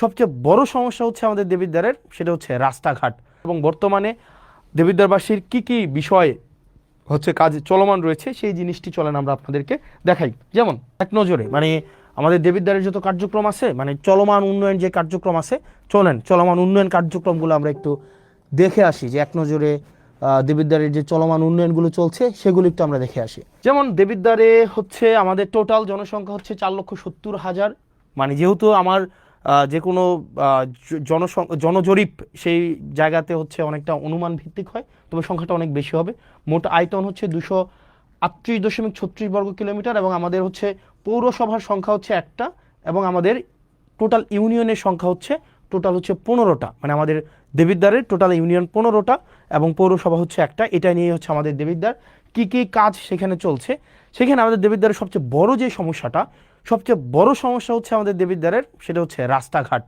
সবচেয়ে বড় সমস্যা হচ্ছে আমাদের দেবিদ্বারের, সেটা হচ্ছে রাস্তাঘাট। এবং বর্তমানে দেবিদ্বারবাসীর কি কি বিষয় হচ্ছে কাজ চলমান রয়েছে সেই জিনিসটি চলেন আমরা আপনাদেরকে দেখাই। যেমন এক নজরে আমাদের দেবিদ্বারের যত কার্যক্রম আছে, চলমান উন্নয়ন যে কার্যক্রম আছে, চলেন চলমান উন্নয়ন কার্যক্রমগুলো আমরা একটু দেখে আসি, যে এক নজরে দেবিদ্বারের যে চলমান উন্নয়নগুলো চলছে সেগুলো একটু আমরা দেখে আসি। যেমন দেবিদ্বারে হচ্ছে আমাদের টোটাল জনসংখ্যা হচ্ছে 4,70,000। যেহেতু আমার যে কোনো জনজরিপ সেই জায়গাতে হচ্ছে অনেকটা অনুমান ভিত্তিক হয়, তবে সংখ্যাটা অনেক বেশি হবে। মোট আয়তন হচ্ছে 238.36 বর্গ কিলোমিটার, এবং আমাদের হচ্ছে পৌরসভার সংখ্যা হচ্ছে একটা, এবং আমাদের টোটাল ইউনিয়নের সংখ্যা হচ্ছে টোটাল হচ্ছে 15টা। আমাদের দেবিদ্বারের টোটাল ইউনিয়ন 15টা এবং পৌরসভা হচ্ছে একটা। এটা নিয়ে হচ্ছে আমাদের দেবিদ্বার কি কি কাজ সেখানে চলছে। সেখানে আমাদের দেবিদ্বারের সবচেয়ে বড় যে সমস্যাটা, সবচেয়ে বড় সমস্যা হচ্ছে আমাদের দেবিদ্বারের, সেটা হচ্ছে রাস্তাঘাট।